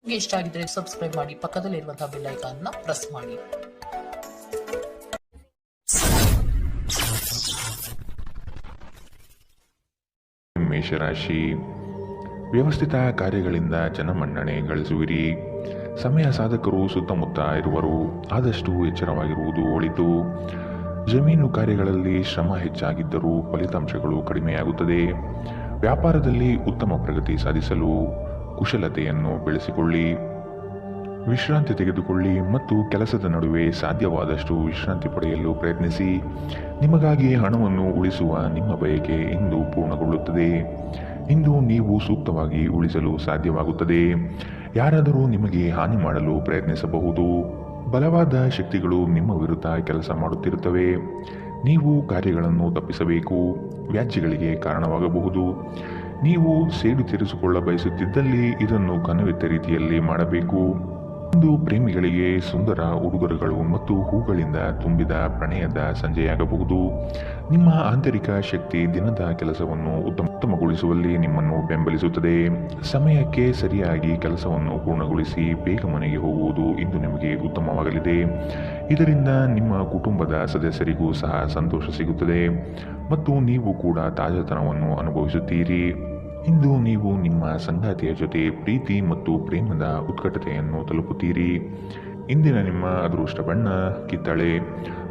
ನಿಮಗೆ ಇಷ್ಟ ಆಗಿದ್ರೆ ಸಬ್ಸ್ಕ್ರೈಬ್ ಮಾಡಿ, ಪಕ್ಕದಲ್ಲಿರುವಂತಹ ಬೆಲ್ ಐಕಾನ್ ನ ಪ್ರೆಸ್ ಮಾಡಿ. ಮೇಷರಾಶಿ, ವ್ಯವಸ್ಥಿತ ಕಾರ್ಯಗಳಿಂದ ಜನಮನ್ನಣೆ ಗಳಿಸುವಿರಿ. ಸಮಯ ಸಾಧಕರು ಸುತ್ತಮುತ್ತ ಇರುವರು, ಆದಷ್ಟು ಎಚ್ಚರವಾಗಿರುವುದು ಒಳಿತು. ಜಮೀನು ಕಾರ್ಯಗಳಲ್ಲಿ ಶ್ರಮ ಹೆಚ್ಚಾಗಿದ್ದರೂ ಫಲಿತಾಂಶಗಳು ಕಡಿಮೆಯಾಗುತ್ತದೆ. ವ್ಯಾಪಾರದಲ್ಲಿ ಉತ್ತಮ ಪ್ರಗತಿ ಸಾಧಿಸಲು ಕುಶಲತೆಯನ್ನು ಬೆಳೆಸಿಕೊಳ್ಳಿ. ವಿಶ್ರಾಂತಿ ತೆಗೆದುಕೊಳ್ಳಿ ಮತ್ತು ಕೆಲಸದ ನಡುವೆ ಸಾಧ್ಯವಾದಷ್ಟು ವಿಶ್ರಾಂತಿ ಪಡೆಯಲು ಪ್ರಯತ್ನಿಸಿ. ನಿಮಗಾಗಿ ಹಣವನ್ನು ಉಳಿಸುವ ನಿಮ್ಮ ಬಯಕೆ ಇಂದು ಪೂರ್ಣಗೊಳ್ಳುತ್ತದೆ. ಇಂದು ನೀವು ಸೂಕ್ತವಾಗಿ ಉಳಿಸಲು ಸಾಧ್ಯವಾಗುತ್ತದೆ. ಯಾರಾದರೂ ನಿಮಗೆ ಹಾನಿ ಮಾಡಲು ಪ್ರಯತ್ನಿಸಬಹುದು. ಬಲವಾದ ಶಕ್ತಿಗಳು ನಿಮ್ಮ ವಿರುದ್ಧ ಕೆಲಸ ಮಾಡುತ್ತಿರುತ್ತವೆ. ನೀವು ಕಾರ್ಯಗಳನ್ನು ತಪ್ಪಿಸಬೇಕು. ವ್ಯಾಜ್ಯಗಳಿಗೆ ಕಾರಣವಾಗಬಹುದು. ನೀವು ಸೇಡು ತೀರಿಸಿಕೊಳ್ಳ ಬಯಸುತ್ತಿದ್ದಲ್ಲಿ ಇದನ್ನು ಕನವೆತ್ತ ರೀತಿಯಲ್ಲಿ ಮಾಡಬೇಕು. ಇಂದು ಪ್ರೇಮಿಗಳಿಗೆ ಸುಂದರ ಉಡುಗೊರೆಗಳು ಮತ್ತು ಹೂಗಳಿಂದ ತುಂಬಿದ ಪ್ರಣಯದ ಸಂಜೆಯಾಗಬಹುದು. ನಿಮ್ಮ ಆಂತರಿಕ ಶಕ್ತಿ ದಿನದ ಕೆಲಸವನ್ನು ಉತ್ತಮಗೊಳಿಸುವಲ್ಲಿ ನಿಮ್ಮನ್ನು ಬೆಂಬಲಿಸುತ್ತದೆ. ಸಮಯಕ್ಕೆ ಸರಿಯಾಗಿ ಕೆಲಸವನ್ನು ಪೂರ್ಣಗೊಳಿಸಿ ಬೇಗ ಮನೆಗೆ ಹೋಗುವುದು ಇಂದು ನಿಮಗೆ ಉತ್ತಮವಾಗಲಿದೆ. ಇದರಿಂದ ನಿಮ್ಮ ಕುಟುಂಬದ ಸದಸ್ಯರಿಗೂ ಸಹ ಸಂತೋಷ ಸಿಗುತ್ತದೆ ಮತ್ತು ನೀವು ಕೂಡ ತಾಜಾತನವನ್ನು ಅನುಭವಿಸುತ್ತೀರಿ. ಇಂದು ನೀವು ನಿಮ್ಮ ಸಂಗಾತಿಯ ಜೊತೆ ಪ್ರೀತಿ ಮತ್ತು ಪ್ರೇಮದ ಉತ್ಕಟತೆಯನ್ನು ತಲುಪುತ್ತೀರಿ. ಇಂದಿನ ನಿಮ್ಮ ಅದೃಷ್ಟ ಬಣ್ಣ ಕಿತ್ತಳೆ,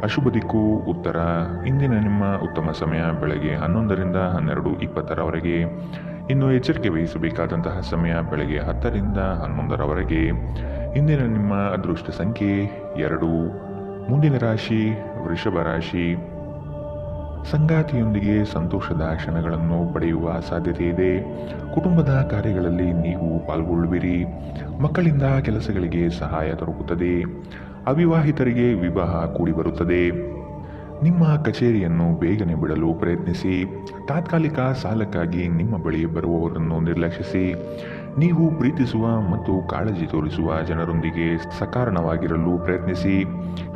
ಅಶುಭ ದಿಕ್ಕು ಉತ್ತರ. ಇಂದಿನ ನಿಮ್ಮ ಉತ್ತಮ ಸಮಯ ಬೆಳಗ್ಗೆ 11ರಿಂದ 12:20ರವರೆಗೆ. ಇನ್ನು ಎಚ್ಚರಿಕೆ ವಹಿಸಬೇಕಾದಂತಹ ಸಮಯ ಬೆಳಗ್ಗೆ 10ರಿಂದ 11ರವರೆಗೆ. ಇಂದಿನ ನಿಮ್ಮ ಅದೃಷ್ಟ ಸಂಖ್ಯೆ 2. ಮುಂದಿನ ರಾಶಿ ವೃಷಭ ರಾಶಿ. ಸಂಗಾತಿಯೊಂದಿಗೆ ಸಂತೋಷದ ಕ್ಷಣಗಳನ್ನು ಪಡೆಯುವ ಸಾಧ್ಯತೆ ಇದೆ. ಕುಟುಂಬದ ಕಾರ್ಯಗಳಲ್ಲಿ ನೀವು ಪಾಲ್ಗೊಳ್ಳುವಿರಿ. ಮಕ್ಕಳಿಂದ ಕೆಲಸಗಳಿಗೆ ಸಹಾಯ ದೊರಕುತ್ತದೆ. ಅವಿವಾಹಿತರಿಗೆ ವಿವಾಹ ಕೂಡಿ ಬರುತ್ತದೆ. ನಿಮ್ಮ ಕಚೇರಿಯನ್ನು ಬೇಗನೆ ಬಿಡಲು ಪ್ರಯತ್ನಿಸಿ. ತಾತ್ಕಾಲಿಕ ಸಾಲಕ್ಕಾಗಿ ನಿಮ್ಮ ಬಳಿ ಬರುವವರನ್ನು ನಿರ್ಲಕ್ಷಿಸಿ. ನೀವು ಪ್ರೀತಿಸುವ ಮತ್ತು ಕಾಳಜಿ ತೋರಿಸುವ ಜನರೊಂದಿಗೆ ಸಕಾರಣವಾಗಿರಲು ಪ್ರಯತ್ನಿಸಿ.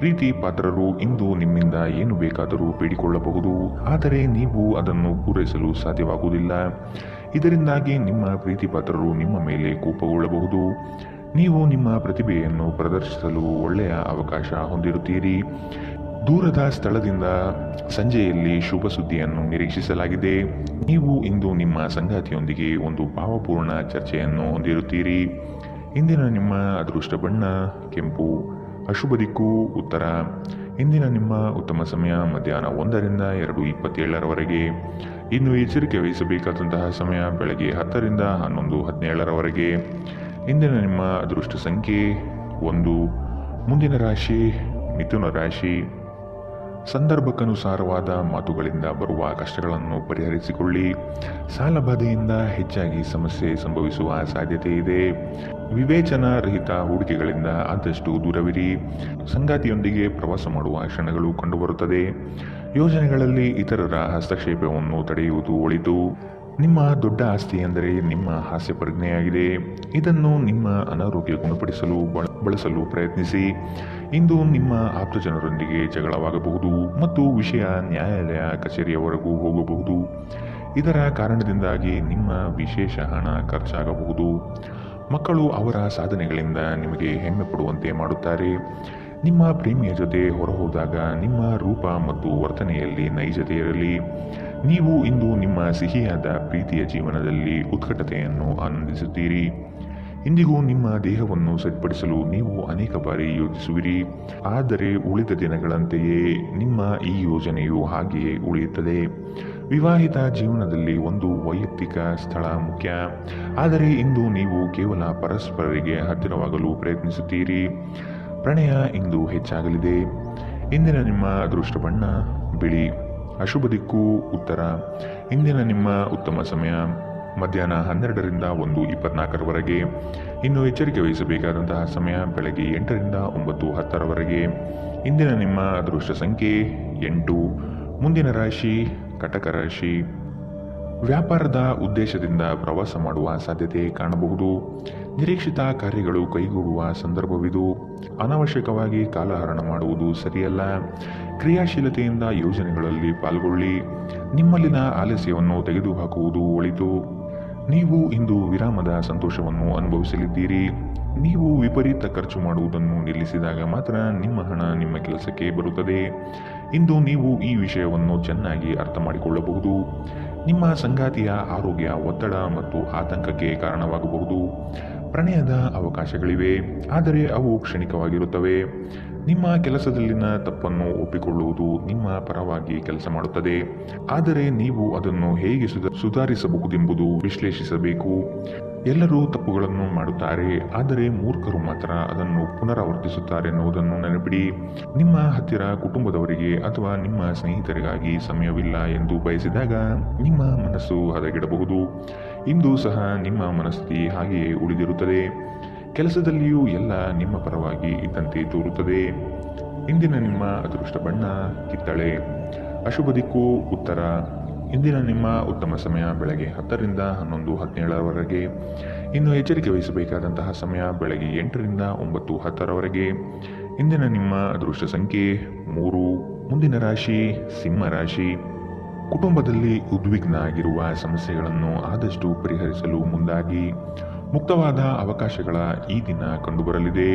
ಪ್ರೀತಿ ಪಾತ್ರರು ಇಂದು ನಿಮ್ಮಿಂದ ಏನು ಬೇಕಾದರೂ ಬೇಡಿಕೊಳ್ಳಬಹುದು, ಆದರೆ ನೀವು ಅದನ್ನು ಪೂರೈಸಲು ಸಾಧ್ಯವಾಗುವುದಿಲ್ಲ. ಇದರಿಂದಾಗಿ ನಿಮ್ಮ ಪ್ರೀತಿ ಪಾತ್ರರು ನಿಮ್ಮ ಮೇಲೆ ಕೋಪಗೊಳ್ಳಬಹುದು. ನೀವು ನಿಮ್ಮ ಪ್ರತಿಭೆಯನ್ನು ಪ್ರದರ್ಶಿಸಲು ಒಳ್ಳೆಯ ಅವಕಾಶ ಹೊಂದಿರುತ್ತೀರಿ. ದೂರದ ಸ್ಥಳದಿಂದ ಸಂಜೆಯಲ್ಲಿ ಶುಭ ಸುದ್ದಿಯನ್ನು ನಿರೀಕ್ಷಿಸಲಾಗಿದೆ. ನೀವು ಇಂದು ನಿಮ್ಮ ಸಂಗಾತಿಯೊಂದಿಗೆ ಒಂದು ಭಾವಪೂರ್ಣ ಚರ್ಚೆಯನ್ನು ಹೊಂದಿರುತ್ತೀರಿ. ಇಂದಿನ ನಿಮ್ಮ ಅದೃಷ್ಟ ಬಣ್ಣ ಕೆಂಪು, ಅಶುಭ ದಿಕ್ಕು ಉತ್ತರ. ಇಂದಿನ ನಿಮ್ಮ ಉತ್ತಮ ಸಮಯ ಮಧ್ಯಾಹ್ನ 1ರಿಂದ 2:27ರವರೆಗೆ. ಇನ್ನು ಎಚ್ಚರಿಕೆ ವಹಿಸಬೇಕಾದಂತಹ ಸಮಯ ಬೆಳಗ್ಗೆ 10ರಿಂದ 11:17ರವರೆಗೆ. ಇಂದಿನ ನಿಮ್ಮ ಅದೃಷ್ಟ ಸಂಖ್ಯೆ 1. ಮುಂದಿನ ರಾಶಿ ಮಿಥುನ ರಾಶಿ. ಸಂದರ್ಭಕ್ಕನುಸಾರವಾದ ಮಾತುಗಳಿಂದ ಬರುವ ಕಷ್ಟಗಳನ್ನು ಪರಿಹರಿಸಿಕೊಳ್ಳಿ. ಸಾಲಬಾಧೆಯಿಂದ ಹೆಚ್ಚಾಗಿ ಸಮಸ್ಯೆ ಸಂಭವಿಸುವ ಸಾಧ್ಯತೆ ಇದೆ. ವಿವೇಚನಾ ರಹಿತ ಹೂಡಿಕೆಗಳಿಂದ ಆದಷ್ಟು ದೂರವಿರಿ. ಸಂಗಾತಿಯೊಂದಿಗೆ ಪ್ರವಾಸ ಮಾಡುವ ಕ್ಷಣಗಳು ಕಂಡುಬರುತ್ತದೆ. ಯೋಜನೆಗಳಲ್ಲಿ ಇತರರ ಹಸ್ತಕ್ಷೇಪವನ್ನು ತಡೆಯುವುದು ಒಳಿತು. ನಿಮ್ಮ ದೊಡ್ಡ ಆಸ್ತಿ ಎಂದರೆ ನಿಮ್ಮ ಹಾಸ್ಯ ಪ್ರಜ್ಞೆಯಾಗಿದೆ. ಇದನ್ನು ನಿಮ್ಮ ಅನಾರೋಗ್ಯ ಗುಣಪಡಿಸಲು ಬಳಸಲು ಪ್ರಯತ್ನಿಸಿ. ಇಂದು ನಿಮ್ಮ ಆಪ್ತ ಜನರೊಂದಿಗೆ ಜಗಳವಾಗಬಹುದು ಮತ್ತು ವಿಷಯ ನ್ಯಾಯಾಲಯ ಕಚೇರಿಯವರೆಗೂ ಹೋಗಬಹುದು. ಇದರ ಕಾರಣದಿಂದಾಗಿ ನಿಮ್ಮ ವಿಶೇಷ ಹಣ ಖರ್ಚಾಗಬಹುದು. ಮಕ್ಕಳು ಅವರ ಸಾಧನೆಗಳಿಂದ ನಿಮಗೆ ಹೆಮ್ಮೆ ಪಡುವಂತೆ ಮಾಡುತ್ತಾರೆ. ನಿಮ್ಮ ಪ್ರೇಮಿಯ ಜೊತೆ ಹೊರಹೋದಾಗ ನಿಮ್ಮ ರೂಪ ಮತ್ತು ವರ್ತನೆಯಲ್ಲಿ ನೈಜತೆ ಇರಲಿ. ನೀವು ಇಂದು ನಿಮ್ಮ ಸಿಹಿಯಾದ ಪ್ರೀತಿಯ ಜೀವನದಲ್ಲಿ ಉತ್ಕಟತೆಯನ್ನು ಆನಂದಿಸುತ್ತೀರಿ. ಇಂದಿಗೂ ನಿಮ್ಮ ದೇಹವನ್ನು ಸರಿಪಡಿಸಲು ನೀವು ಅನೇಕ ಬಾರಿ ಯೋಚಿಸುವಿರಿ, ಆದರೆ ಉಳಿದ ದಿನಗಳಂತೆಯೇ ನಿಮ್ಮ ಈ ಯೋಜನೆಯು ಹಾಗೆಯೇ ಉಳಿಯುತ್ತದೆ. ವಿವಾಹಿತ ಜೀವನದಲ್ಲಿ ಒಂದು ವೈಯಕ್ತಿಕ ಸ್ಥಳ ಮುಖ್ಯ, ಆದರೆ ಇಂದು ನೀವು ಕೇವಲ ಪರಸ್ಪರರಿಗೆ ಹತ್ತಿರವಾಗಲು ಪ್ರಯತ್ನಿಸುತ್ತೀರಿ. ಪ್ರಣಯ ಇಂದು ಹೆಚ್ಚಾಗಲಿದೆ. ಇಂದಿನ ನಿಮ್ಮ ಅದೃಷ್ಟ ಬಣ್ಣ ಬಿಳಿ, ಅಶುಭ ದಿಕ್ಕು ಉತ್ತರ. ಇಂದಿನ ನಿಮ್ಮ ಉತ್ತಮ ಸಮಯ ಮಧ್ಯಾಹ್ನ 12ರಿಂದ 1:24ರವರೆಗೆ. ಇನ್ನು ಎಚ್ಚರಿಕೆ ವಹಿಸಬೇಕಾದಂತಹ ಸಮಯ ಬೆಳಗ್ಗೆ 8ರಿಂದ 9:10ರವರೆಗೆ. ಇಂದಿನ ನಿಮ್ಮ ಅದೃಷ್ಟ ಸಂಖ್ಯೆ 8. ಮುಂದಿನ ರಾಶಿ ಕಟಕ ರಾಶಿ. ವ್ಯಾಪಾರದ ಉದ್ದೇಶದಿಂದ ಪ್ರವಾಸ ಮಾಡುವ ಸಾಧ್ಯತೆ ಕಾಣಬಹುದು. ನಿರೀಕ್ಷಿತ ಕಾರ್ಯಗಳು ಕೈಗೂಡುವ ಸಂದರ್ಭವಿದು. ಅನಾವಶ್ಯಕವಾಗಿ ಕಾಲಹರಣ ಮಾಡುವುದು ಸರಿಯಲ್ಲ. ಕ್ರಿಯಾಶೀಲತೆಯಿಂದ ಯೋಜನೆಗಳಲ್ಲಿ ಪಾಲ್ಗೊಳ್ಳಿ. ನಿಮ್ಮಲ್ಲಿನ ಆಲಸ್ಯವನ್ನು ತೆಗೆದುಹಾಕುವುದು ಒಳಿತು. ನೀವು ಇಂದು ವಿರಾಮದ ಸಂತೋಷವನ್ನು ಅನುಭವಿಸಲಿದ್ದೀರಿ. ನೀವು ವಿಪರೀತ ಖರ್ಚು ಮಾಡುವುದನ್ನು ನಿಲ್ಲಿಸಿದಾಗ ಮಾತ್ರ ನಿಮ್ಮ ಹಣ ನಿಮ್ಮ ಕೆಲಸಕ್ಕೆ ಬರುತ್ತದೆ. ಇಂದು ನೀವು ಈ ವಿಷಯವನ್ನು ಚೆನ್ನಾಗಿ ಅರ್ಥ ಮಾಡಿಕೊಳ್ಳಬಹುದು. ನಿಮ್ಮ ಸಂಗಾತಿಯ ಆರೋಗ್ಯ ಒತ್ತಡ ಮತ್ತು ಆತಂಕಕ್ಕೆ ಕಾರಣವಾಗಬಹುದು. ಪ್ರಣಯದ ಅವಕಾಶಗಳಿವೆ, ಆದರೆ ಅವು ಕ್ಷಣಿಕವಾಗಿರುತ್ತವೆ. ನಿಮ್ಮ ಕೆಲಸದಲ್ಲಿನ ತಪ್ಪನ್ನು ಒಪ್ಪಿಕೊಳ್ಳುವುದು ನಿಮ್ಮ ಪರವಾಗಿ ಕೆಲಸ ಮಾಡುತ್ತದೆ, ಆದರೆ ನೀವು ಅದನ್ನು ಹೇಗೆ ಸುಧಾರಿಸಬಹುದೆಂಬುದು ವಿಶ್ಲೇಷಿಸಬೇಕು. ಎಲ್ಲರೂ ತಪ್ಪುಗಳನ್ನು ಮಾಡುತ್ತಾರೆ, ಆದರೆ ಮೂರ್ಖರು ಮಾತ್ರ ಅದನ್ನು ಪುನರಾವರ್ತಿಸುತ್ತಾರೆ ಎನ್ನುವುದನ್ನು ನೆನಪಿಡಿ. ನಿಮ್ಮ ಹತ್ತಿರ ಕುಟುಂಬದವರಿಗೆ ಅಥವಾ ನಿಮ್ಮ ಸ್ನೇಹಿತರಿಗಾಗಿ ಸಮಯವಿಲ್ಲ ಎಂದು ಬಯಸಿದಾಗ ನಿಮ್ಮ ಮನಸ್ಸು ಹದಗೆಡಬಹುದು. ಇಂದು ಸಹ ನಿಮ್ಮ ಮನಸ್ಥಿತಿ ಹಾಗೆಯೇ ಉಳಿದಿರುತ್ತದೆ. ಕೆಲಸದಲ್ಲಿಯೂ ಎಲ್ಲ ನಿಮ್ಮ ಪರವಾಗಿ ಇದ್ದಂತೆ ತೋರುತ್ತದೆ. ಇಂದಿನ ನಿಮ್ಮ ಅದೃಷ್ಟ ಬಣ್ಣ ಕಿತ್ತಳೆ. ಅಶುಭ ದಿಕ್ಕು ಉತ್ತರ. ಇಂದಿನ ನಿಮ್ಮ ಉತ್ತಮ ಸಮಯ ಬೆಳಗ್ಗೆ 10 ರಿಂದ 11, 17ರವರೆಗೆ. ಇನ್ನು ಎಚ್ಚರಿಕೆ ವಹಿಸಬೇಕಾದಂತಹ ಸಮಯ ಬೆಳಗ್ಗೆ 8 ರಿಂದ 9, 10ರವರೆಗೆ. ಇಂದಿನ ನಿಮ್ಮ ಅದೃಷ್ಟ ಸಂಖ್ಯೆ 3. ಮುಂದಿನ ರಾಶಿ ಸಿಂಹ ರಾಶಿ. ಕುಟುಂಬದಲ್ಲಿ ಉದ್ವಿಗ್ನ ಆಗಿರುವ ಸಮಸ್ಯೆಗಳನ್ನು ಆದಷ್ಟು ಪರಿಹರಿಸಲು ಮುಂದಾಗಿ. ಮುಕ್ತವಾದ ಅವಕಾಶಗಳ ಈ ದಿನ ಕಂಡುಬರಲಿದೆ.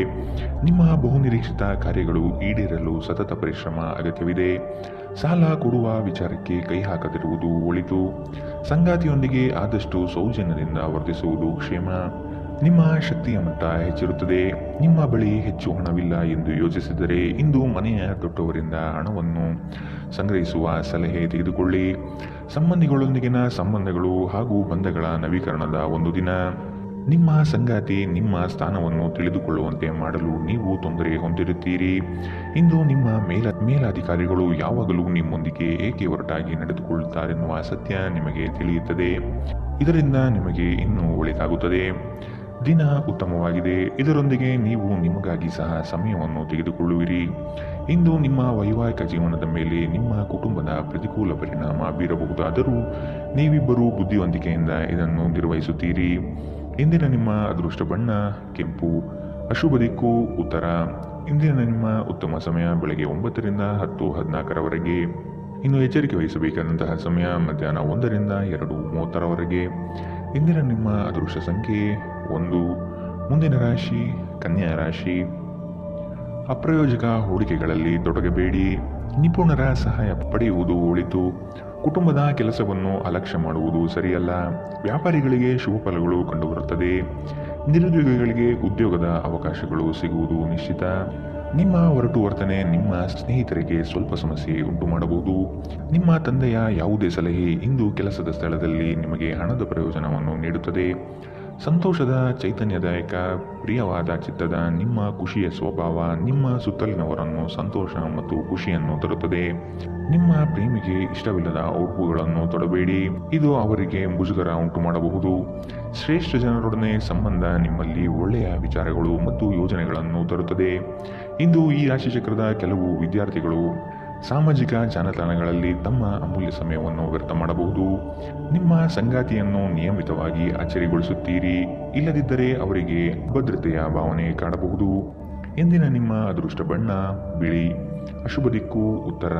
ನಿಮ್ಮ ಬಹುನಿರೀಕ್ಷಿತ ಕಾರ್ಯಗಳು ಈಡೇರಲು ಸತತ ಪರಿಶ್ರಮ ಅಗತ್ಯವಿದೆ. ಸಾಲ ಕೊಡುವ ವಿಚಾರಕ್ಕೆ ಕೈ ಹಾಕದಿರುವುದು ಒಳಿತು. ಸಂಗಾತಿಯೊಂದಿಗೆ ಆದಷ್ಟು ಸೌಜನ್ಯದಿಂದ ವರ್ತಿಸುವುದು ಕ್ಷೇಮ. ನಿಮ್ಮ ಶಕ್ತಿಯ ಮಟ್ಟ ಹೆಚ್ಚಿರುತ್ತದೆ. ನಿಮ್ಮ ಬಳಿ ಹೆಚ್ಚು ಹಣವಿಲ್ಲ ಎಂದು ಯೋಚಿಸಿದರೆ ಇಂದು ಮನೆಯ ದೊಡ್ಡವರಿಂದ ಹಣವನ್ನು ಸಂಗ್ರಹಿಸುವ ಸಲಹೆ ತೆಗೆದುಕೊಳ್ಳಿ. ಸಂಬಂಧಿಗಳೊಂದಿಗಿನ ಸಂಬಂಧಗಳು ಹಾಗೂ ಬಂಧಗಳ ನವೀಕರಣದ ಒಂದು ದಿನ. ನಿಮ್ಮ ಸಂಗಾತಿ ನಿಮ್ಮ ಸ್ಥಾನವನ್ನು ತಿಳಿದುಕೊಳ್ಳುವಂತೆ ಮಾಡಲು ನೀವು ತೊಂದರೆ ಹೊಂದಿರುತ್ತೀರಿ. ಇಂದು ನಿಮ್ಮ ಮೇಲಾಧಿಕಾರಿಗಳು ಯಾವಾಗಲೂ ನಿಮ್ಮೊಂದಿಗೆ ಏಕೆ ಒರಟಾಗಿ ನಡೆದುಕೊಳ್ಳುತ್ತಾರೆನ್ನುವ ಸತ್ಯ ನಿಮಗೆ ತಿಳಿಯುತ್ತದೆ. ಇದರಿಂದ ನಿಮಗೆ ಇನ್ನೂ ಒಳಿತಾಗುತ್ತದೆ. ದಿನ ಉತ್ತಮವಾಗಿದೆ. ಇದರೊಂದಿಗೆ ನೀವು ನಿಮಗಾಗಿ ಸಹ ಸಮಯವನ್ನು ತೆಗೆದುಕೊಳ್ಳುವಿರಿ. ಇಂದು ನಿಮ್ಮ ವೈವಾಹಿಕ ಜೀವನದ ಮೇಲೆ ನಿಮ್ಮ ಕುಟುಂಬದ ಪ್ರತಿಕೂಲ ಪರಿಣಾಮ ಬೀರಬಹುದಾದರೂ ನೀವಿಬ್ಬರೂ ಬುದ್ಧಿವಂತಿಕೆಯಿಂದ ಇದನ್ನು ನಿರ್ವಹಿಸುತ್ತೀರಿ. ಇಂದಿನ ನಿಮ್ಮ ಅದೃಷ್ಟ ಬಣ್ಣ ಕೆಂಪು. ಅಶುಭ ದಿಕ್ಕು ಉತ್ತರ. ಇಂದಿನ ನಿಮ್ಮ ಉತ್ತಮ ಸಮಯ ಬೆಳಗ್ಗೆ 9 ರಿಂದ 10, 14ರವರೆಗೆ. ಇನ್ನು ಎಚ್ಚರಿಕೆ ವಹಿಸಬೇಕಾದಂತಹ ಸಮಯ ಮಧ್ಯಾಹ್ನ 1 ರಿಂದ 2:30ರವರೆಗೆ. ಇಂದಿನ ನಿಮ್ಮ ಅದೃಷ್ಟ ಸಂಖ್ಯೆ 1. ಮುಂದಿನ ರಾಶಿ ಕನ್ಯಾ ರಾಶಿ. ಅಪ್ರಯೋಜಕ ಹೂಡಿಕೆಗಳಲ್ಲಿ ತೊಡಗಬೇಡಿ. ನಿಪುಣರ ಸಹಾಯ ಪಡೆಯುವುದು ಒಳಿತು. ಕುಟುಂಬದ ಕೆಲಸವನ್ನು ಅಲಕ್ಷ್ಯ ಮಾಡುವುದು ಸರಿಯಲ್ಲ. ವ್ಯಾಪಾರಿಗಳಿಗೆ ಶುಭ ಫಲಗಳು ಕಂಡುಬರುತ್ತದೆ. ನಿರುದ್ಯೋಗಿಗಳಿಗೆ ಉದ್ಯೋಗದ ಅವಕಾಶಗಳು ಸಿಗುವುದು ನಿಶ್ಚಿತ. ನಿಮ್ಮ ಒರಟು ವರ್ತನೆ ನಿಮ್ಮ ಸ್ನೇಹಿತರಿಗೆ ಸ್ವಲ್ಪ ಸಮಸ್ಯೆ ಉಂಟು ಮಾಡಬಹುದು. ನಿಮ್ಮ ತಂದೆಯ ಯಾವುದೇ ಸಲಹೆ ಇಂದು ಕೆಲಸದ ಸ್ಥಳದಲ್ಲಿ ನಿಮಗೆ ಹಣದ ಪ್ರಯೋಜನವನ್ನು ನೀಡುತ್ತದೆ. ಸಂತೋಷದ ಚೈತನ್ಯದಾಯಕ ಪ್ರಿಯವಾದ ಚಿತ್ತದ ನಿಮ್ಮ ಖುಷಿಯ ಸ್ವಭಾವ ನಿಮ್ಮ ಸುತ್ತಲಿನವರನ್ನು ಸಂತೋಷ ಮತ್ತು ಖುಷಿಯನ್ನು ತರುತ್ತದೆ. ನಿಮ್ಮ ಪ್ರೇಮಿಗೆ ಇಷ್ಟವಿಲ್ಲದ ಉಡುಪುಗಳನ್ನು ತೊಡಬೇಡಿ. ಇದು ಅವರಿಗೆ ಮುಜುಗರ ಉಂಟು ಮಾಡಬಹುದು. ಶ್ರೇಷ್ಠ ಜನರೊಡನೆ ಸಂಬಂಧ ನಿಮ್ಮಲ್ಲಿ ಒಳ್ಳೆಯ ವಿಚಾರಗಳು ಮತ್ತು ಯೋಜನೆಗಳನ್ನು ತರುತ್ತದೆ. ಇಂದು ಈ ರಾಶಿಚಕ್ರದ ಕೆಲವು ವಿದ್ಯಾರ್ಥಿಗಳು ಸಾಮಾಜಿಕ ಜಾಲತಾಣಗಳಲ್ಲಿ ತಮ್ಮ ಅಮೂಲ್ಯ ಸಮಯವನ್ನು ವ್ಯರ್ಥ ಮಾಡಬಹುದು. ನಿಮ್ಮ ಸಂಗಾತಿಯನ್ನು ನಿಯಮಿತವಾಗಿ ಅಚ್ಚರಿಗೊಳಿಸುತ್ತೀರಿ. ಇಲ್ಲದಿದ್ದರೆ ಅವರಿಗೆ ಅಭದ್ರತೆಯ ಭಾವನೆ ಕಾಡಬಹುದು. ಇಂದಿನ ನಿಮ್ಮ ಅದೃಷ್ಟ ಬಣ್ಣ ಬಿಳಿ. ಅಶುಭ ದಿಕ್ಕು ಉತ್ತರ.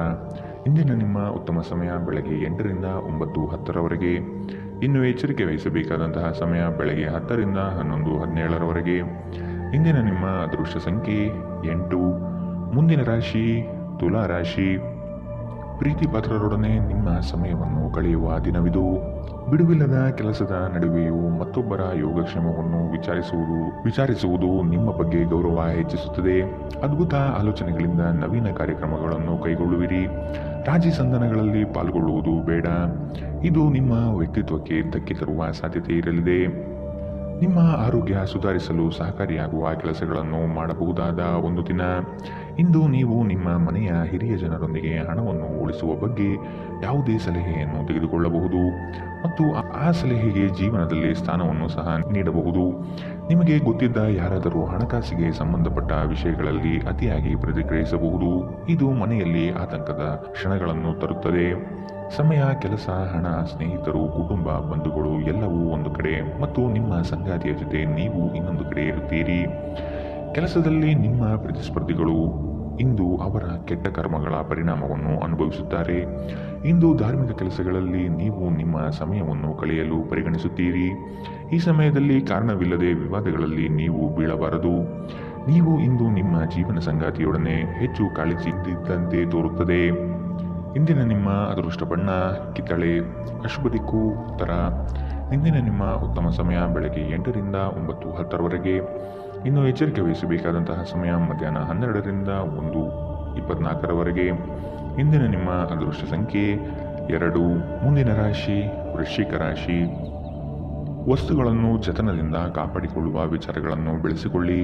ಇಂದಿನ ನಿಮ್ಮ ಉತ್ತಮ ಸಮಯ ಬೆಳಗ್ಗೆ 8 ರಿಂದ 9, 10ರವರೆಗೆ. ಇನ್ನು ಎಚ್ಚರಿಕೆ ವಹಿಸಬೇಕಾದಂತಹ ಸಮಯ ಬೆಳಗ್ಗೆ 10 ರಿಂದ 11, 17ರವರೆಗೆ. ಇಂದಿನ ನಿಮ್ಮ ಅದೃಷ್ಟ ಸಂಖ್ಯೆ 8. ಮುಂದಿನ ರಾಶಿ ತುಲಾ ರಾಶಿ. ಪ್ರೀತಿ ಪಾತ್ರರೊಡನೆ ನಿಮ್ಮ ಸಮಯವನ್ನು ಕಳೆಯುವ ದಿನವಿದು. ಬಿಡುವಿಲ್ಲದ ಕೆಲಸದ ನಡುವೆಯೂ ಮತ್ತೊಬ್ಬರ ಯೋಗಕ್ಷೇಮವನ್ನು ವಿಚಾರಿಸುವುದು ನಿಮ್ಮ ಬಗ್ಗೆ ಗೌರವ ಹೆಚ್ಚಿಸುತ್ತದೆ. ಅದ್ಭುತ ಆಲೋಚನೆಗಳಿಂದ ನವೀನ ಕಾರ್ಯಕ್ರಮಗಳನ್ನು ಕೈಗೊಳ್ಳುವಿರಿ. ರಾಜಿ ಸಂಧಾನಗಳಲ್ಲಿ ಪಾಲ್ಗೊಳ್ಳುವುದು ಬೇಡ. ಇದು ನಿಮ್ಮ ವ್ಯಕ್ತಿತ್ವಕ್ಕೆ ಧಕ್ಕೆ ತರುವ ಸಾಧ್ಯತೆ ಇರಲಿದೆ. ನಿಮ್ಮ ಆರೋಗ್ಯ ಸುಧಾರಿಸಲು ಸಹಕಾರಿಯಾಗುವ ಕೆಲಸಗಳನ್ನು ಮಾಡಬಹುದಾದ ಒಂದು ದಿನ. ಇಂದು ನೀವು ನಿಮ್ಮ ಮನೆಯ ಹಿರಿಯ ಜನರೊಂದಿಗೆ ಹಣವನ್ನು ಉಳಿಸುವ ಬಗ್ಗೆ ಯಾವುದೇ ಸಲಹೆಯನ್ನು ತೆಗೆದುಕೊಳ್ಳಬಹುದು ಮತ್ತು ಆ ಸಲಹೆಗೆ ಜೀವನದಲ್ಲಿ ಸ್ಥಾನವನ್ನು ಸಹ ನೀಡಬಹುದು. ನಿಮಗೆ ಗೊತ್ತಿದ್ದ ಯಾರಾದರೂ ಹಣಕಾಸಿಗೆ ಸಂಬಂಧಪಟ್ಟ ವಿಷಯಗಳಲ್ಲಿ ಅತಿಯಾಗಿ ಪ್ರತಿಕ್ರಿಯಿಸಬಹುದು. ಇದು ಮನೆಯಲ್ಲಿ ಆತಂಕದ ಕ್ಷಣಗಳನ್ನು ತರುತ್ತದೆ. ಸಮಯ, ಕೆಲಸ, ಹಣ, ಸ್ನೇಹಿತರು, ಕುಟುಂಬ, ಬಂಧುಗಳು ಎಲ್ಲವೂ ಒಂದು ಕಡೆ ಮತ್ತು ನಿಮ್ಮ ಸಂಗಾತಿಯ ಜೊತೆ ನೀವು ಇನ್ನೊಂದು ಕಡೆ ಇರುತ್ತೀರಿ. ಕೆಲಸದಲ್ಲಿ ನಿಮ್ಮ ಪ್ರತಿಸ್ಪರ್ಧಿಗಳು ಇಂದು ಅವರ ಕೆಟ್ಟ ಕರ್ಮಗಳ ಪರಿಣಾಮವನ್ನು ಅನುಭವಿಸುತ್ತಾರೆ. ಇಂದು ಧಾರ್ಮಿಕ ಕೆಲಸಗಳಲ್ಲಿ ನೀವು ನಿಮ್ಮ ಸಮಯವನ್ನು ಕಳೆಯಲು ಪರಿಗಣಿಸುತ್ತೀರಿ. ಈ ಸಮಯದಲ್ಲಿ ಕಾರಣವಿಲ್ಲದೆ ವಿವಾದಗಳಲ್ಲಿ ನೀವು ಬೀಳಬಾರದು. ನೀವು ಇಂದು ನಿಮ್ಮ ಜೀವನ ಸಂಗಾತಿಯೊಡನೆ ಹೆಚ್ಚು ಕಾಳಜಿಯಿದ್ದಂತೆ ತೋರುತ್ತದೆ. ಇಂದಿನ ನಿಮ್ಮ ಅದೃಷ್ಟ ಬಣ್ಣ ಕಿತ್ತಳೆ. ಅಶುಭ ದಿಕ್ಕು ಉತ್ತರ. ಇಂದಿನ ನಿಮ್ಮ ಉತ್ತಮ ಸಮಯ ಬೆಳಗ್ಗೆ 8 ರಿಂದ 9:10 ಇನ್ನು ಎಚ್ಚರಿಕೆ ವಹಿಸಬೇಕಾದಂತಹ ಸಮಯ ಮಧ್ಯಾಹ್ನ 12 ರಿಂದ 1:24 ಇಂದಿನ ನಿಮ್ಮ ಅದೃಷ್ಟ ಸಂಖ್ಯೆ 2. ಮುಂದಿನ ರಾಶಿ ವೃಶ್ಚಿಕ ರಾಶಿ. ವಸ್ತುಗಳನ್ನು ಜತನದಿಂದ ಕಾಪಾಡಿಕೊಳ್ಳುವ ವಿಚಾರಗಳನ್ನು ಬೆಳೆಸಿಕೊಳ್ಳಿ.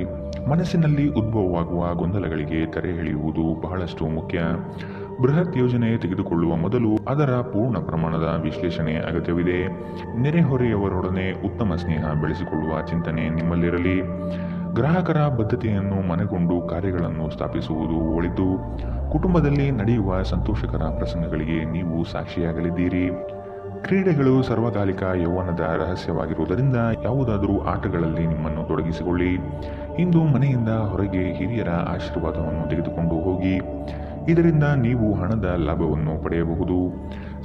ಮನಸ್ಸಿನಲ್ಲಿ ಉದ್ಭವವಾಗುವ ಗೊಂದಲಗಳಿಗೆ ತೆರೆ ಎಳೆಯುವುದು ಬಹಳಷ್ಟು ಮುಖ್ಯ. ಬೃಹತ್ ಯೋಜನೆ ತೆಗೆದುಕೊಳ್ಳುವ ಮೊದಲು ಅದರ ಪೂರ್ಣ ಪ್ರಮಾಣದ ವಿಶ್ಲೇಷಣೆ ಅಗತ್ಯವಿದೆ. ನೆರೆಹೊರೆಯವರೊಡನೆ ಉತ್ತಮ ಸ್ನೇಹ ಬೆಳೆಸಿಕೊಳ್ಳುವ ಚಿಂತನೆ ನಿಮ್ಮಲ್ಲಿರಲಿ. ಗ್ರಾಹಕರ ಬದ್ಧತೆಯನ್ನು ಮನಗೊಂಡು ಕಾರ್ಯಗಳನ್ನು ಸ್ಥಾಪಿಸುವುದು ಒಳಿತು. ಕುಟುಂಬದಲ್ಲಿ ನಡೆಯುವ ಸಂತೋಷಕರ ಪ್ರಸಂಗಗಳಿಗೆ ನೀವು ಸಾಕ್ಷಿಯಾಗಲಿದ್ದೀರಿ. ಕ್ರೀಡೆಗಳು ಸರ್ವಕಾಲಿಕ ಯೌವನದ ರಹಸ್ಯವಾಗಿರುವುದರಿಂದ ಯಾವುದಾದರೂ ಆಟಗಳಲ್ಲಿ ನಿಮ್ಮನ್ನು ತೊಡಗಿಸಿಕೊಳ್ಳಿ. ಇಂದು ಮನೆಯಿಂದ ಹೊರಗೆ ಹಿರಿಯರ ಆಶೀರ್ವಾದವನ್ನು ತೆಗೆದುಕೊಂಡು ಹೋಗಿ. ಇದರಿಂದ ನೀವು ಹಣದ ಲಾಭವನ್ನು ಪಡೆಯಬಹುದು.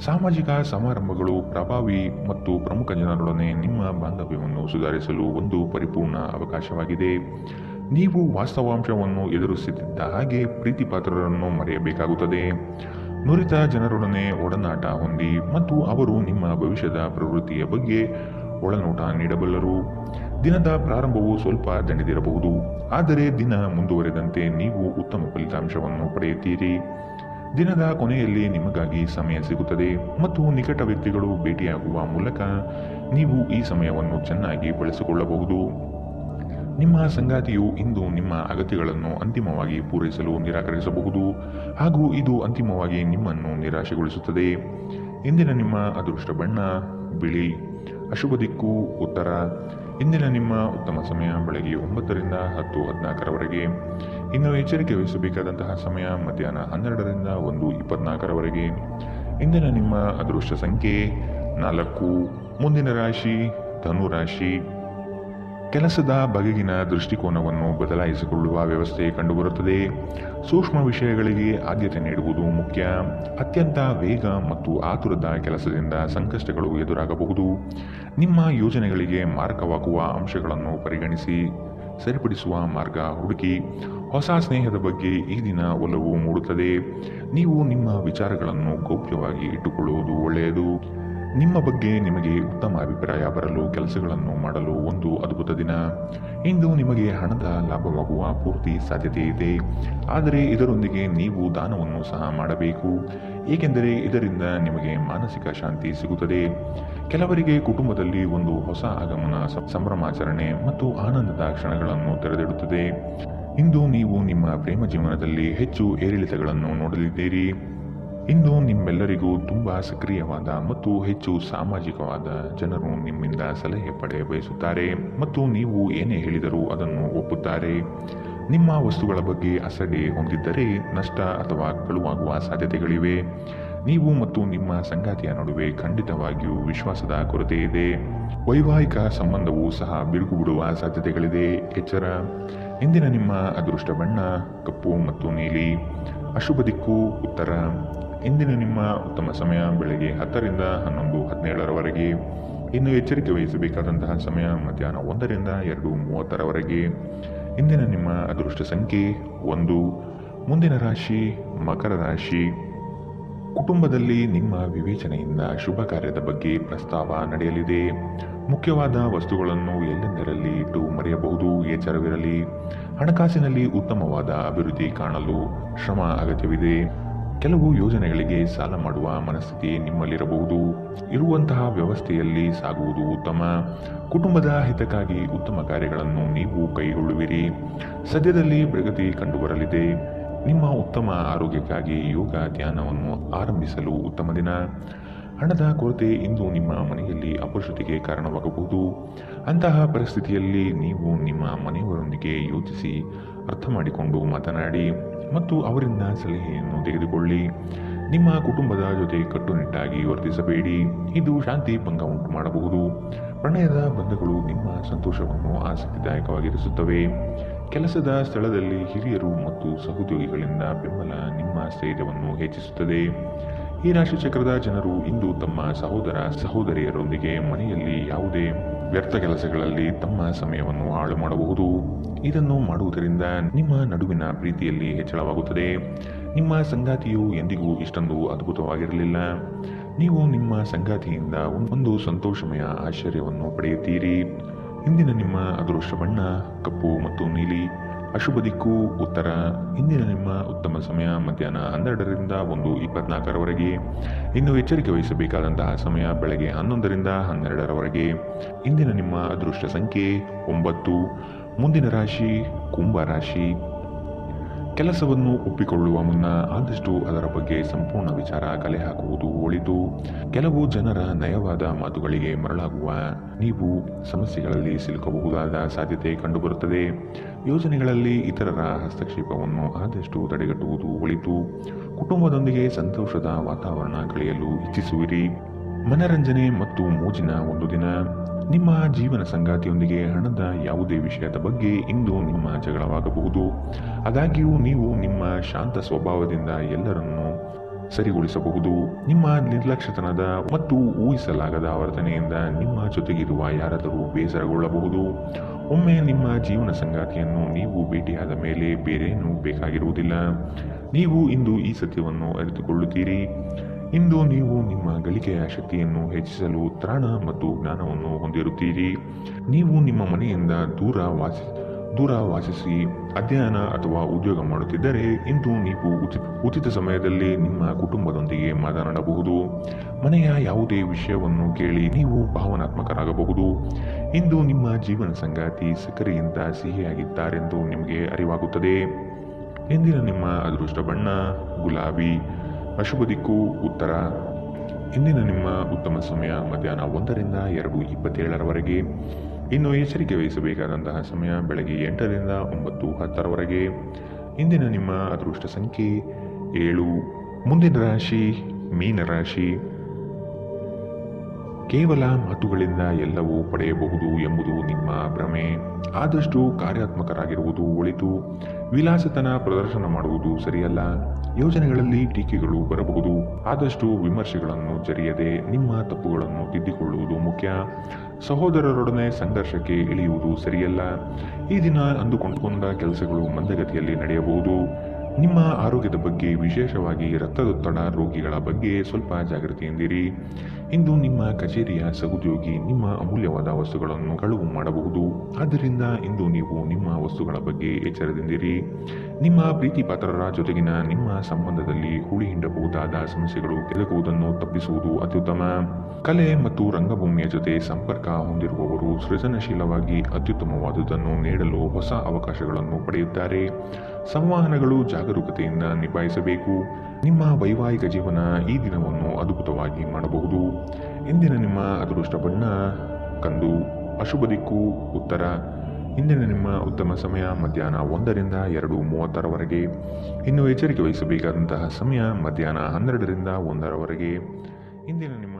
ಸಾಮಾಜಿಕ ಸಮಾರಂಭಗಳು ಪ್ರಭಾವಿ ಮತ್ತು ಪ್ರಮುಖ ಜನರೊಡನೆ ನಿಮ್ಮ ಬಾಂಧವ್ಯವನ್ನು ಸುಧಾರಿಸಲು ಒಂದು ಪರಿಪೂರ್ಣ ಅವಕಾಶವಾಗಿದೆ. ನೀವು ವಾಸ್ತವಾಂಶವನ್ನು ಎದುರಿಸುತ್ತಿದ್ದ ಹಾಗೆ ಪ್ರೀತಿಪಾತ್ರರನ್ನು ಮರೆಯಬೇಕಾಗುತ್ತದೆ. ನುರಿತ ಜನರೊಡನೆ ಒಡನಾಟ ಹೊಂದಿ ಮತ್ತು ಅವರು ನಿಮ್ಮ ಭವಿಷ್ಯದ ಪ್ರವೃತ್ತಿಯ ಬಗ್ಗೆ ಒಳನೋಟ ನೀಡಬಲ್ಲರು. ದಿನದ ಪ್ರಾರಂಭವು ಸ್ವಲ್ಪ ದಣಿದಿರಬಹುದು, ಆದರೆ ದಿನ ಮುಂದುವರೆದಂತೆ ನೀವು ಉತ್ತಮ ಫಲಿತಾಂಶವನ್ನು ಪಡೆಯುತ್ತೀರಿ. ದಿನದ ಕೊನೆಯಲ್ಲಿ ನಿಮಗಾಗಿ ಸಮಯ ಸಿಗುತ್ತದೆ ಮತ್ತು ನಿಕಟ ವ್ಯಕ್ತಿಗಳು ಭೇಟಿಯಾಗುವ ಮೂಲಕ ನೀವು ಈ ಸಮಯವನ್ನು ಚೆನ್ನಾಗಿ ಬಳಸಿಕೊಳ್ಳಬಹುದು. ನಿಮ್ಮ ಸಂಗಾತಿಯು ಇಂದು ನಿಮ್ಮ ಅಗತ್ಯಗಳನ್ನು ಅಂತಿಮವಾಗಿ ಪೂರೈಸಲು ನಿರಾಕರಿಸಬಹುದು ಹಾಗೂ ಇದು ಅಂತಿಮವಾಗಿ ನಿಮ್ಮನ್ನು ನಿರಾಶೆಗೊಳಿಸುತ್ತದೆ. ಇಂದಿನ ನಿಮ್ಮ ಅದೃಷ್ಟ ಬಣ್ಣ ಬಿಳಿ. ಅಶುಭ ದಿಕ್ಕು ಉತ್ತರ. ಇಂದಿನ ನಿಮ್ಮ ಉತ್ತಮ ಸಮಯ ಬೆಳಗ್ಗೆ 9 ರಿಂದ 10:14 ಇನ್ನು ಎಚ್ಚರಿಕೆ ವಹಿಸಬೇಕಾದಂತಹ ಸಮಯ ಮಧ್ಯಾಹ್ನ 12 ರಿಂದ 1:24 ಇಂದಿನ ನಿಮ್ಮ ಅದೃಷ್ಟ ಸಂಖ್ಯೆ 4. ಮುಂದಿನ ರಾಶಿ ಧನು ರಾಶಿ. ಕೆಲಸದ ಬಗೆಗಿನ ದೃಷ್ಟಿಕೋನವನ್ನು ಬದಲಾಯಿಸಿಕೊಳ್ಳುವ ವ್ಯವಸ್ಥೆ ಕಂಡುಬರುತ್ತದೆ. ಸೂಕ್ಷ್ಮ ವಿಷಯಗಳಿಗೆ ಆದ್ಯತೆ ನೀಡುವುದು ಮುಖ್ಯ. ಅತ್ಯಂತ ವೇಗ ಮತ್ತು ಆತುರದ ಕೆಲಸದಿಂದ ಸಂಕಷ್ಟಗಳು ಎದುರಾಗಬಹುದು. ನಿಮ್ಮ ಯೋಜನೆಗಳಿಗೆ ಮಾರಕವಾಗುವ ಅಂಶಗಳನ್ನು ಪರಿಗಣಿಸಿ ಸರಿಪಡಿಸುವ ಮಾರ್ಗ ಹುಡುಕಿ. ಹೊಸ ಸ್ನೇಹದ ಬಗ್ಗೆ ಈ ದಿನ ಒಲವು ಮೂಡುತ್ತದೆ. ನೀವು ನಿಮ್ಮ ವಿಚಾರಗಳನ್ನು ಗೌಪ್ಯವಾಗಿ ಇಟ್ಟುಕೊಳ್ಳುವುದು ಒಳ್ಳೆಯದು. ನಿಮ್ಮ ಬಗ್ಗೆ ನಿಮಗೆ ಉತ್ತಮ ಅಭಿಪ್ರಾಯ ಬರಲು ಕೆಲಸಗಳನ್ನು ಮಾಡಲು ಒಂದು ಅದ್ಭುತ ದಿನ. ಇಂದು ನಿಮಗೆ ಹಣದ ಲಾಭವಾಗುವ ಪೂರ್ತಿ ಸಾಧ್ಯತೆ ಇದೆ, ಆದರೆ ಇದರೊಂದಿಗೆ ನೀವು ದಾನವನ್ನು ಸಹ ಮಾಡಬೇಕು, ಏಕೆಂದರೆ ಇದರಿಂದ ನಿಮಗೆ ಮಾನಸಿಕ ಶಾಂತಿ ಸಿಗುತ್ತದೆ. ಕೆಲವರಿಗೆ ಕುಟುಂಬದಲ್ಲಿ ಒಂದು ಹೊಸ ಆಗಮನ ಸಂಭ್ರಮಾಚರಣೆ ಮತ್ತು ಆನಂದದ ಕ್ಷಣಗಳನ್ನು ತೆರೆದಿಡುತ್ತದೆ. ಇಂದು ನೀವು ನಿಮ್ಮ ಪ್ರೇಮ ಜೀವನದಲ್ಲಿ ಹೆಚ್ಚು ಏರಿಳಿತಗಳನ್ನು ನೋಡಲಿದ್ದೀರಿ. ಇಂದು ನಿಮ್ಮೆಲ್ಲರಿಗೂ ತುಂಬಾ ಸಕ್ರಿಯವಾದ ಮತ್ತು ಹೆಚ್ಚು ಸಾಮಾಜಿಕವಾದ ಜನರು ನಿಮ್ಮಿಂದ ಸಲಹೆ ಪಡೆಯ ಬಯಸುತ್ತಾರೆ ಮತ್ತು ನೀವು ಏನೇ ಹೇಳಿದರೂ ಅದನ್ನು ಒಪ್ಪುತ್ತಾರೆ. ನಿಮ್ಮ ವಸ್ತುಗಳ ಬಗ್ಗೆ ಅಸಡ್ಡೆ ಹೊಂದಿದ್ದರೆ ನಷ್ಟ ಅಥವಾ ಕಳುವಾಗುವ ಸಾಧ್ಯತೆಗಳಿವೆ. ನೀವು ಮತ್ತು ನಿಮ್ಮ ಸಂಗಾತಿಯ ನಡುವೆ ಖಂಡಿತವಾಗಿಯೂ ವಿಶ್ವಾಸದ ಕೊರತೆ ಇದೆ. ವೈವಾಹಿಕ ಸಂಬಂಧವೂ ಸಹ ಬಿರುಕು ಬಿಡುವ ಸಾಧ್ಯತೆಗಳಿದೆ. ಎಚ್ಚರ. ಇಂದಿನ ನಿಮ್ಮ ಅದೃಷ್ಟ ಬಣ್ಣ ಕಪ್ಪು ಮತ್ತು ನೀಲಿ. ಅಶುಭ ದಿಕ್ಕು ಉತ್ತರ. ಇಂದಿನ ನಿಮ್ಮ ಉತ್ತಮ ಸಮಯ ಬೆಳಗ್ಗೆ 10 ರಿಂದ 11:17 ಇನ್ನು ಎಚ್ಚರಿಕೆ ವಹಿಸಬೇಕಾದಂತಹ ಸಮಯ ಮಧ್ಯಾಹ್ನ 1 ರಿಂದ 2:30 ಇಂದಿನ ನಿಮ್ಮ ಅದೃಷ್ಟ ಸಂಖ್ಯೆ 1. ಮುಂದಿನ ರಾಶಿ ಮಕರ ರಾಶಿ. ಕುಟುಂಬದಲ್ಲಿ ನಿಮ್ಮ ವಿವೇಚನೆಯಿಂದ ಶುಭ ಕಾರ್ಯದ ಬಗ್ಗೆ ಪ್ರಸ್ತಾವ ನಡೆಯಲಿದೆ. ಮುಖ್ಯವಾದ ವಸ್ತುಗಳನ್ನು ಎಲ್ಲೆಂದರಲ್ಲಿ ಇಟ್ಟು ಮರೆಯಬಹುದು. ಎಚ್ಚರವಿರಲಿ. ಹಣಕಾಸಿನಲ್ಲಿ ಉತ್ತಮವಾದ ಅಭಿವೃದ್ಧಿ ಕಾಣಲು ಶ್ರಮ ಅಗತ್ಯವಿದೆ. ಕೆಲವು ಯೋಜನೆಗಳಿಗೆ ಸಾಲ ಮಾಡುವ ಮನಸ್ಥಿತಿ ನಿಮ್ಮಲ್ಲಿರಬಹುದು. ಇರುವಂತಹ ವ್ಯವಸ್ಥೆಯಲ್ಲಿ ಸಾಗುವುದು ಉತ್ತಮ. ಕುಟುಂಬದ ಹಿತಕ್ಕಾಗಿ ಉತ್ತಮ ಕಾರ್ಯಗಳನ್ನು ನೀವು ಕೈಗೊಳ್ಳುವಿರಿ. ಸದ್ಯದಲ್ಲಿ ಪ್ರಗತಿ ಕಂಡುಬರಲಿದೆ. ನಿಮ್ಮ ಉತ್ತಮ ಆರೋಗ್ಯಕ್ಕಾಗಿ ಯೋಗ ಧ್ಯಾನವನ್ನು ಆರಂಭಿಸಲು ಉತ್ತಮ ದಿನ. ಹಣದ ಕೊರತೆ ಇಂದು ನಿಮ್ಮ ಮನೆಯಲ್ಲಿ ಅಪಶ್ರುತಿಗೆ ಕಾರಣವಾಗಬಹುದು. ಅಂತಹ ಪರಿಸ್ಥಿತಿಯಲ್ಲಿ ನೀವು ನಿಮ್ಮ ಮನೆಯವರೊಂದಿಗೆ ಯೋಚಿಸಿ ಅರ್ಥ ಮಾಡಿಕೊಂಡು ಮಾತನಾಡಿ ಮತ್ತು ಅವರಿಂದ ಸಲಹೆಯನ್ನು ತೆಗೆದುಕೊಳ್ಳಿ. ನಿಮ್ಮ ಕುಟುಂಬದ ಜೊತೆ ಕಟ್ಟುನಿಟ್ಟಾಗಿ ವರ್ತಿಸಬೇಡಿ. ಇದು ಶಾಂತಿ ಭಂಗ ಉಂಟು ಮಾಡಬಹುದು. ಪ್ರಣಯದ ಬಂಧಗಳು ನಿಮ್ಮ ಸಂತೋಷವನ್ನು ಆಸಕ್ತಿದಾಯಕವಾಗಿರಿಸುತ್ತವೆ. ಕೆಲಸದ ಸ್ಥಳದಲ್ಲಿ ಹಿರಿಯರು ಮತ್ತು ಸಹೋದ್ಯೋಗಿಗಳಿಂದ ಬೆಂಬಲ ನಿಮ್ಮ ಸ್ಥೈರ್ಯವನ್ನು ಹೆಚ್ಚಿಸುತ್ತದೆ. ಈ ರಾಶಿಚಕ್ರದ ಜನರು ಇಂದು ತಮ್ಮ ಸಹೋದರಿಯರೊಂದಿಗೆ ಮನೆಯಲ್ಲಿ ಯಾವುದೇ ವ್ಯರ್ಥ ಕೆಲಸಗಳಲ್ಲಿ ತಮ್ಮ ಸಮಯವನ್ನು ಹಾಳು ಮಾಡಬಹುದು. ಇದನ್ನು ಮಾಡುವುದರಿಂದ ನಿಮ್ಮ ನಡುವಿನ ಪ್ರೀತಿಯಲ್ಲಿ ಹೆಚ್ಚಳವಾಗುತ್ತದೆ. ನಿಮ್ಮ ಸಂಗಾತಿಯು ಎಂದಿಗೂ ಇಷ್ಟೊಂದು ಅದ್ಭುತವಾಗಿರಲಿಲ್ಲ. ನೀವು ನಿಮ್ಮ ಸಂಗಾತಿಯಿಂದ ಒಂದು ಸಂತೋಷಮಯ ಆಶ್ಚರ್ಯವನ್ನು ಪಡೆಯುತ್ತೀರಿ. ಇಂದಿನ ನಿಮ್ಮ ಅದೃಷ್ಟ ಬಣ್ಣ ಕಪ್ಪು ಮತ್ತು ನೀಲಿ. ಅಶುಭ ದಿಕ್ಕು ಉತ್ತರ. ಇಂದಿನ ನಿಮ್ಮ ಉತ್ತಮ ಸಮಯ ಮಧ್ಯಾಹ್ನ 12ರಿಂದ 1:24ರವರೆಗೆ. ಇನ್ನು ಎಚ್ಚರಿಕೆ ವಹಿಸಬೇಕಾದಂತಹ ಸಮಯ ಬೆಳಗ್ಗೆ 11ರಿಂದ 12ರವರೆಗೆ. ಇಂದಿನ ನಿಮ್ಮ ಅದೃಷ್ಟ ಸಂಖ್ಯೆ 9. ಮುಂದಿನ ರಾಶಿ ಕುಂಭ ರಾಶಿ. ಕೆಲಸವನ್ನು ಒಪ್ಪಿಕೊಳ್ಳುವ ಮುನ್ನ ಆದಷ್ಟು ಅದರ ಬಗ್ಗೆ ಸಂಪೂರ್ಣ ವಿಚಾರ ಕಲೆ ಹಾಕುವುದು ಒಳಿತು. ಕೆಲವು ಜನರ ನಯವಾದ ಮಾತುಗಳಿಗೆ ಮರಳಾಗುವ ನೀವು ಸಮಸ್ಯೆಗಳಲ್ಲಿ ಸಿಲುಕಬಹುದಾದ ಸಾಧ್ಯತೆ ಕಂಡುಬರುತ್ತದೆ. ಯೋಜನೆಗಳಲ್ಲಿ ಇತರರ ಹಸ್ತಕ್ಷೇಪವನ್ನು ಆದಷ್ಟು ತಡೆಗಟ್ಟುವುದು ಒಳಿತು. ಕುಟುಂಬದೊಂದಿಗೆ ಸಂತೋಷದ ವಾತಾವರಣ ಕಳೆಯಲು ಇಚ್ಛಿಸುವಿರಿ. ಮನರಂಜನೆ ಮತ್ತು ಮೋಜಿನ ಒಂದು ದಿನ. ನಿಮ್ಮ ಜೀವನ ಸಂಗಾತಿಯೊಂದಿಗೆ ಹಣದ ಯಾವುದೇ ವಿಷಯದ ಬಗ್ಗೆ ಇಂದು ನಿಮ್ಮ ಜಗಳವಾಗಬಹುದು. ಆದಾಗ್ಯೂ ನೀವು ನಿಮ್ಮ ಶಾಂತ ಸ್ವಭಾವದಿಂದ ಎಲ್ಲರನ್ನೂ ಸರಿಗೊಳಿಸಬಹುದು. ನಿಮ್ಮ ನಿರ್ಲಕ್ಷ್ಯತನದ ಮತ್ತು ಊಹಿಸಲಾಗದ ವರ್ತನೆಯಿಂದ ನಿಮ್ಮ ಜೊತೆಗಿರುವ ಯಾರಾದರೂ ಬೇಸರಗೊಳ್ಳಬಹುದು. ಒಮ್ಮೆ ನಿಮ್ಮ ಜೀವನ ಸಂಗಾತಿಯನ್ನು ನೀವು ಭೇಟಿಯಾದ ಮೇಲೆ ಬೇರೇನೂ ಬೇಕಾಗಿರುವುದಿಲ್ಲ. ನೀವು ಇಂದು ಈ ಸತ್ಯವನ್ನು ಅರಿತುಕೊಳ್ಳುತ್ತೀರಿ. ಇಂದು ನೀವು ನಿಮ್ಮ ಗಳಿಕೆಯ ಶಕ್ತಿಯನ್ನು ಹೆಚ್ಚಿಸಲು ತ್ರಾಣ ಮತ್ತು ಜ್ಞಾನವನ್ನು ಹೊಂದಿರುತ್ತೀರಿ. ನೀವು ನಿಮ್ಮ ಮನೆಯಿಂದ ದೂರ ವಾಸಿಸಿ ಅಧ್ಯಯನ ಅಥವಾ ಉದ್ಯೋಗ ಮಾಡುತ್ತಿದ್ದರೆ ಇಂದು ನೀವು ಉಚಿತ ಸಮಯದಲ್ಲಿ ನಿಮ್ಮ ಕುಟುಂಬದೊಂದಿಗೆ ಮಾತನಾಡಬಹುದು. ಮನೆಯ ಯಾವುದೇ ವಿಷಯವನ್ನು ಕೇಳಿ ನೀವು ಭಾವನಾತ್ಮಕರಾಗಬಹುದು. ಇಂದು ನಿಮ್ಮ ಜೀವನ ಸಂಗಾತಿ ಸಕ್ಕರೆಗಿಂತ ಸಿಹಿಯಾಗಿದ್ದಾರೆಂದು ನಿಮಗೆ ಅರಿವಾಗುತ್ತದೆ. ಇಂದಿನ ನಿಮ್ಮ ಅದೃಷ್ಟ ಬಣ್ಣ ಗುಲಾಬಿ. ಅಶುಭ ದಿಕ್ಕು ಉತ್ತರ. ಇಂದಿನ ನಿಮ್ಮ ಉತ್ತಮ ಸಮಯ ಮಧ್ಯಾಹ್ನ 1ರಿಂದ 2:27ರವರೆಗೆ. ಇನ್ನು ಎಚ್ಚರಿಕೆ ವಹಿಸಬೇಕಾದಂತಹ ಸಮಯ ಬೆಳಗ್ಗೆ 8ರಿಂದ 9:10ರವರೆಗೆ. ಇಂದಿನ ನಿಮ್ಮ ಅದೃಷ್ಟ ಸಂಖ್ಯೆ 7. ಮುಂದಿನ ರಾಶಿ ಮೀನರಾಶಿ. ಕೇವಲ ಮಾತುಗಳಿಂದ ಎಲ್ಲವೂ ಪಡೆಯಬಹುದು ಎಂಬುದು ನಿಮ್ಮ ಭ್ರಮೆ. ಆದಷ್ಟು ಕಾರ್ಯಾತ್ಮಕರಾಗಿರುವುದು ಒಳಿತು. ವಿಲಾಸತನ ಪ್ರದರ್ಶನ ಮಾಡುವುದು ಸರಿಯಲ್ಲ. ಯೋಜನೆಗಳಲ್ಲಿ ಟೀಕೆಗಳು ಬರಬಹುದು. ಆದಷ್ಟು ವಿಮರ್ಶೆಗಳನ್ನು ಜರಿಯದೆ ನಿಮ್ಮ ತಪ್ಪುಗಳನ್ನು ತಿದ್ದಿಕೊಳ್ಳುವುದು ಮುಖ್ಯ. ಸಹೋದರರೊಡನೆ ಸಂಘರ್ಷಕ್ಕೆ ಇಳಿಯುವುದು ಸರಿಯಲ್ಲ. ಈ ದಿನ ಅಂದುಕೊಂಡ ಕೆಲಸಗಳು ಮಂದಗತಿಯಲ್ಲಿ ನಡೆಯಬಹುದು. ನಿಮ್ಮ ಆರೋಗ್ಯದ ಬಗ್ಗೆ ವಿಶೇಷವಾಗಿ ರಕ್ತದೊತ್ತಡ ರೋಗಿಗಳ ಬಗ್ಗೆ ಸ್ವಲ್ಪ ಜಾಗೃತಿಯಿಂದಿರಿ. ಇಂದು ನಿಮ್ಮ ಕಚೇರಿಯ ಸಹೋದ್ಯೋಗಿ ನಿಮ್ಮ ಅಮೂಲ್ಯವಾದ ವಸ್ತುಗಳನ್ನು ಕಳುವು ಮಾಡಬಹುದು. ಆದ್ದರಿಂದ ಇಂದು ನೀವು ನಿಮ್ಮ ವಸ್ತುಗಳ ಬಗ್ಗೆ ಎಚ್ಚರದಿಂದಿರಿ. ನಿಮ್ಮ ಪ್ರೀತಿ ಪಾತ್ರರ ಜೊತೆಗಿನ ನಿಮ್ಮ ಸಂಬಂಧದಲ್ಲಿ ಹುಳಿ ಹಿಂಡಬಹುದಾದ ಸಮಸ್ಯೆಗಳು ಕೆದಕುವುದನ್ನು ತಪ್ಪಿಸುವುದು ಅತ್ಯುತ್ತಮ. ಕಲೆ ಮತ್ತು ರಂಗಭೂಮಿಯ ಜೊತೆ ಸಂಪರ್ಕ ಹೊಂದಿರುವವರು ಸೃಜನಶೀಲವಾಗಿ ಅತ್ಯುತ್ತಮವಾದುದನ್ನು ನೀಡಲು ಹೊಸ ಅವಕಾಶಗಳನ್ನು ಪಡೆಯುತ್ತಾರೆ. ಸಂವಹನಗಳು ಜಾಗರೂಕತೆಯಿಂದ ನಿಭಾಯಿಸಬೇಕು. ನಿಮ್ಮ ವೈವಾಹಿಕ ಜೀವನ ಈ ದಿನವನ್ನು ಅದ್ಭುತವಾಗಿ ಮಾಡಬಹುದು. ಇಂದಿನ ನಿಮ್ಮ ಅದೃಷ್ಟ ಬಣ್ಣ ಕಂದು. ಅಶುಭ ದಿಕ್ಕು ಉತ್ತರ. ಇಂದಿನ ನಿಮ್ಮ ಉತ್ತಮ ಸಮಯ ಮಧ್ಯಾಹ್ನ 1ರಿಂದ 2:30ರವರೆಗೆ. ಇನ್ನು ಎಚ್ಚರಿಕೆ ವಹಿಸಬೇಕಾದಂತಹ ಸಮಯ ಮಧ್ಯಾಹ್ನ 12ರಿಂದ 1ರವರೆಗೆ. ಇಂದಿನ ನಿಮ್ಮ